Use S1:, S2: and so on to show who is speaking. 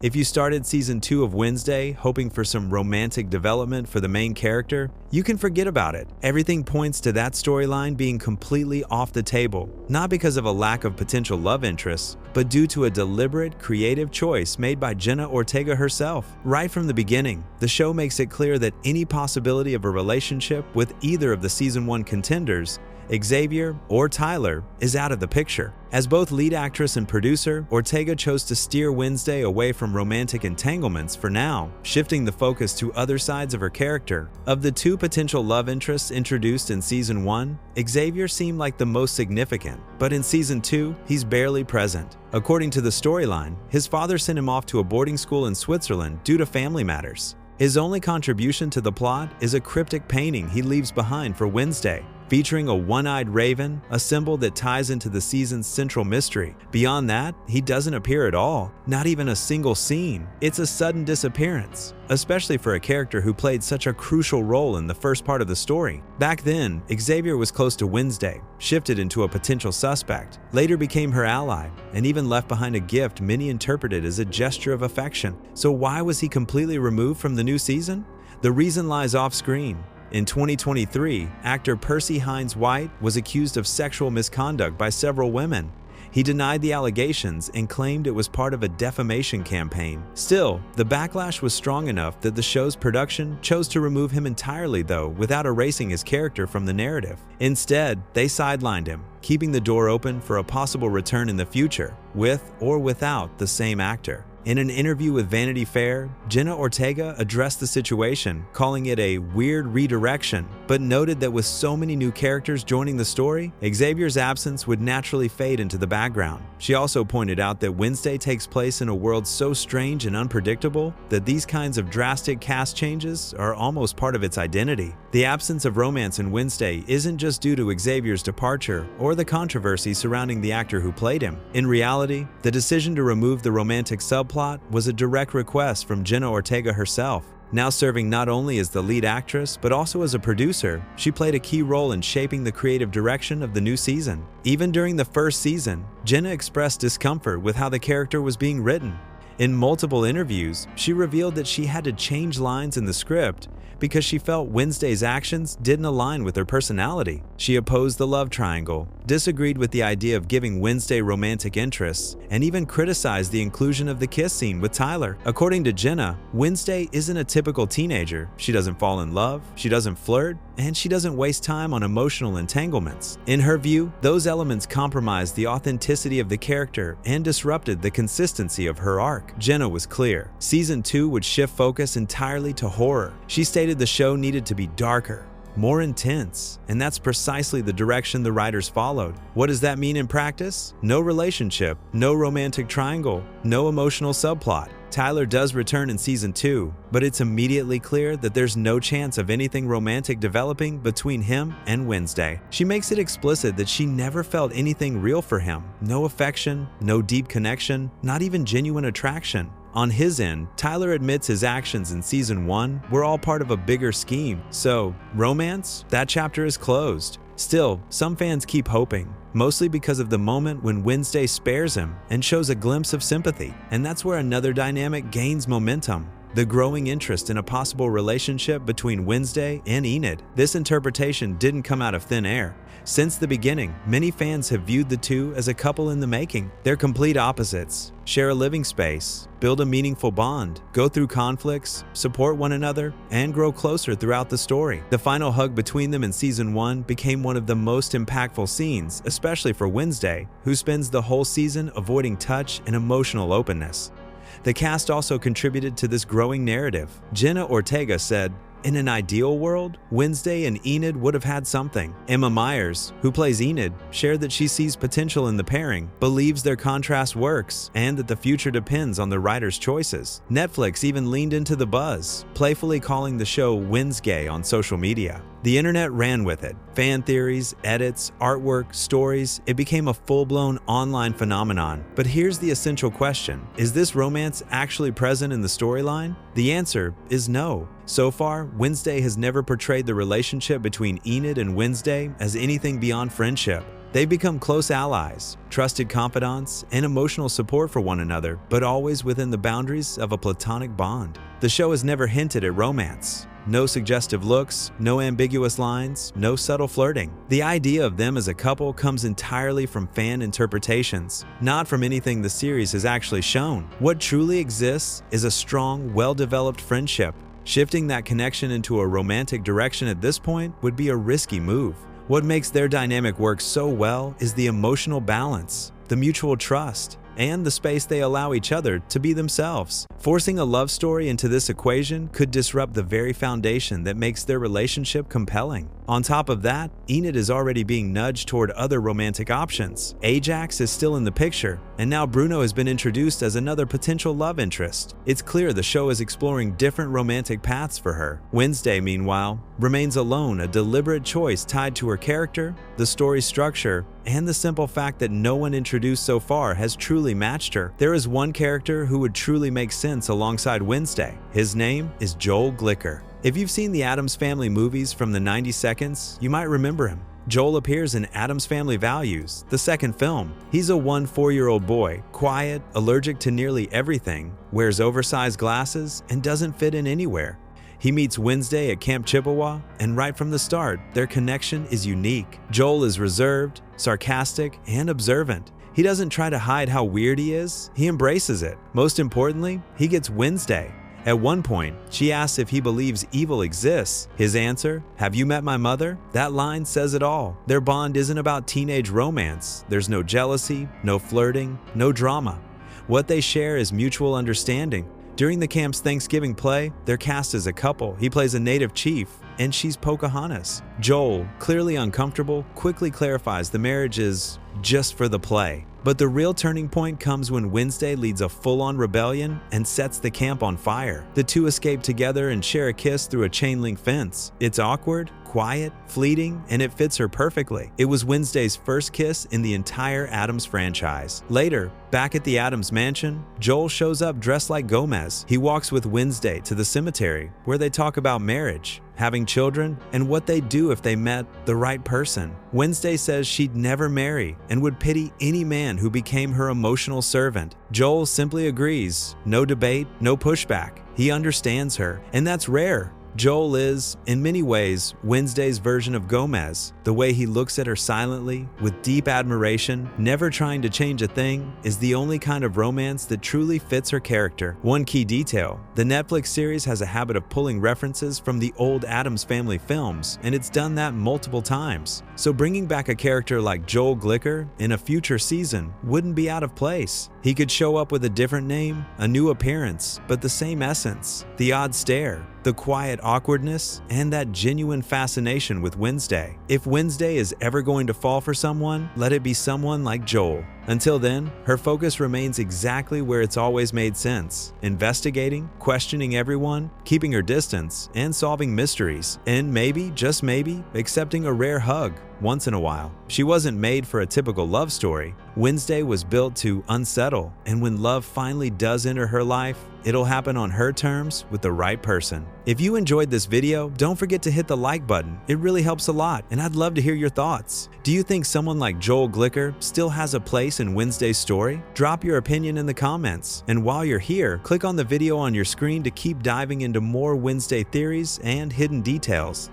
S1: If you started season 2 of Wednesday hoping for some romantic development for the main character, you can forget about it. Everything points to that storyline being completely off the table, not because of a lack of potential love interests, but due to a deliberate, creative choice made by Jenna Ortega herself. Right from the beginning, the show makes it clear that any possibility of a relationship with either of the season 1 contenders, Xavier or Tyler, is out of the picture. As both lead actress and producer, Ortega chose to steer Wednesday away from romantic entanglements for now, shifting the focus to other sides of her character. Of the 2 potential love interests introduced in season 1, Xavier seemed like the most significant, but in season 2, he's barely present. According to the storyline, his father sent him off to a boarding school in Switzerland due to family matters. His only contribution to the plot is a cryptic painting he leaves behind for Wednesday, featuring a one-eyed raven, a symbol that ties into the season's central mystery. Beyond that, he doesn't appear at all, not even a single scene. It's a sudden disappearance, especially for a character who played such a crucial role in the first part of the story. Back then, Xavier was close to Wednesday, shifted into a potential suspect, later became her ally, and even left behind a gift many interpreted as a gesture of affection. So why was he completely removed from the new season? The reason lies off-screen. In 2023, actor Percy Hines-White was accused of sexual misconduct by several women. He denied the allegations and claimed it was part of a defamation campaign. Still, the backlash was strong enough that the show's production chose to remove him entirely, though, without erasing his character from the narrative. Instead, they sidelined him, keeping the door open for a possible return in the future, with or without the same actor. In an interview with Vanity Fair, Jenna Ortega addressed the situation, calling it a weird redirection, but noted that with so many new characters joining the story, Xavier's absence would naturally fade into the background. She also pointed out that Wednesday takes place in a world so strange and unpredictable that these kinds of drastic cast changes are almost part of its identity. The absence of romance in Wednesday isn't just due to Xavier's departure or the controversy surrounding the actor who played him. In reality, the decision to remove the romantic subplot was a direct request from Jenna Ortega herself. Now serving not only as the lead actress, but also as a producer, she played a key role in shaping the creative direction of the new season. Even during the first season, Jenna expressed discomfort with how the character was being written. In multiple interviews, she revealed that she had to change lines in the script because she felt Wednesday's actions didn't align with her personality. She opposed the love triangle, disagreed with the idea of giving Wednesday romantic interests, and even criticized the inclusion of the kiss scene with Tyler. According to Jenna, Wednesday isn't a typical teenager. She doesn't fall in love, she doesn't flirt, and she doesn't waste time on emotional entanglements. In her view, those elements compromised the authenticity of the character and disrupted the consistency of her arc. Jenna was clear. Season 2 would shift focus entirely to horror. She stated the show needed to be darker, more intense, and that's precisely the direction the writers followed. What does that mean in practice? No relationship, no romantic triangle, no emotional subplot. Tyler does return in season 2, but it's immediately clear that there's no chance of anything romantic developing between him and Wednesday. She makes it explicit that she never felt anything real for him. No affection, no deep connection, not even genuine attraction. On his end, Tyler admits his actions in season 1 were all part of a bigger scheme. So, romance? That chapter is closed. Still, some fans keep hoping, mostly because of the moment when Wednesday spares him and shows a glimpse of sympathy. And that's where another dynamic gains momentum: the growing interest in a possible relationship between Wednesday and Enid. This interpretation didn't come out of thin air. Since the beginning, many fans have viewed the two as a couple in the making. They're complete opposites, share a living space, build a meaningful bond, go through conflicts, support one another, and grow closer throughout the story. The final hug between them in season 1 became one of the most impactful scenes, especially for Wednesday, who spends the whole season avoiding touch and emotional openness. The cast also contributed to this growing narrative. Jenna Ortega said, "In an ideal world, Wednesday and Enid would have had something." Emma Myers, who plays Enid, shared that she sees potential in the pairing, believes their contrast works, and that the future depends on the writer's choices. Netflix even leaned into the buzz, playfully calling the show Wednesday on social media. The internet ran with it. Fan theories, edits, artwork, stories, it became a full-blown online phenomenon. But here's the essential question: is this romance actually present in the storyline? The answer is no. So far, Wednesday has never portrayed the relationship between Enid and Wednesday as anything beyond friendship. They become close allies, trusted confidants, and emotional support for one another, but always within the boundaries of a platonic bond. The show has never hinted at romance. No suggestive looks, no ambiguous lines, no subtle flirting. The idea of them as a couple comes entirely from fan interpretations, not from anything the series has actually shown. What truly exists is a strong, well-developed friendship. Shifting that connection into a romantic direction at this point would be a risky move. What makes their dynamic work so well is the emotional balance, the mutual trust, and the space they allow each other to be themselves. Forcing a love story into this equation could disrupt the very foundation that makes their relationship compelling. On top of that, Enid is already being nudged toward other romantic options. Ajax is still in the picture, and now Bruno has been introduced as another potential love interest. It's clear the show is exploring different romantic paths for her. Wednesday, meanwhile, remains alone, a deliberate choice tied to her character, the story structure, and the simple fact that no one introduced so far has truly matched her. There is one character who would truly make sense alongside Wednesday. His name is Joel Glicker. If you've seen the Addams Family movies from the 90 seconds, you might remember him. Joel appears in Addams Family Values, the second film. He's a 4-year-old boy, quiet, allergic to nearly everything, wears oversized glasses, and doesn't fit in anywhere. He meets Wednesday at Camp Chippewa, and right from the start, their connection is unique. Joel is reserved, sarcastic, and observant. He doesn't try to hide how weird he is, he embraces it. Most importantly, he gets Wednesday. At one point, she asks if he believes evil exists. His answer, "Have you met my mother?" That line says it all. Their bond isn't about teenage romance. There's no jealousy, no flirting, no drama. What they share is mutual understanding. During the camp's Thanksgiving play, they're cast as a couple. He plays a native chief, and she's Pocahontas. Joel, clearly uncomfortable, quickly clarifies the marriage is just for the play. But the real turning point comes when Wednesday leads a full-on rebellion and sets the camp on fire. The two escape together and share a kiss through a chain-link fence. It's awkward, quiet, fleeting, and it fits her perfectly. It was Wednesday's first kiss in the entire Addams franchise. Later, back at the Addams mansion, Joel shows up dressed like Gomez. He walks with Wednesday to the cemetery, where they talk about marriage, having children, and what they'd do if they met the right person. Wednesday says she'd never marry and would pity any man who became her emotional servant. Joel simply agrees. No debate, no pushback. He understands her, and that's rare. Joel is, in many ways, Wednesday's version of Gomez. The way he looks at her silently, with deep admiration, never trying to change a thing, is the only kind of romance that truly fits her character. One key detail, the Netflix series has a habit of pulling references from the old Addams Family films, and it's done that multiple times. So bringing back a character like Joel Glicker in a future season wouldn't be out of place. He could show up with a different name, a new appearance, but the same essence. The odd stare, the quiet awkwardness, and that genuine fascination with Wednesday. If Wednesday is ever going to fall for someone, let it be someone like Joel. Until then, her focus remains exactly where it's always made sense: investigating, questioning everyone, keeping her distance, and solving mysteries. And maybe, just maybe, accepting a rare hug once in a while. She wasn't made for a typical love story. Wednesday was built to unsettle, and when love finally does enter her life, it'll happen on her terms with the right person. If you enjoyed this video, don't forget to hit the like button. It really helps a lot, and I'd love to hear your thoughts. Do you think someone like Joel Glicker still has a place in Wednesday's story? Drop your opinion in the comments. And while you're here, click on the video on your screen to keep diving into more Wednesday theories and hidden details.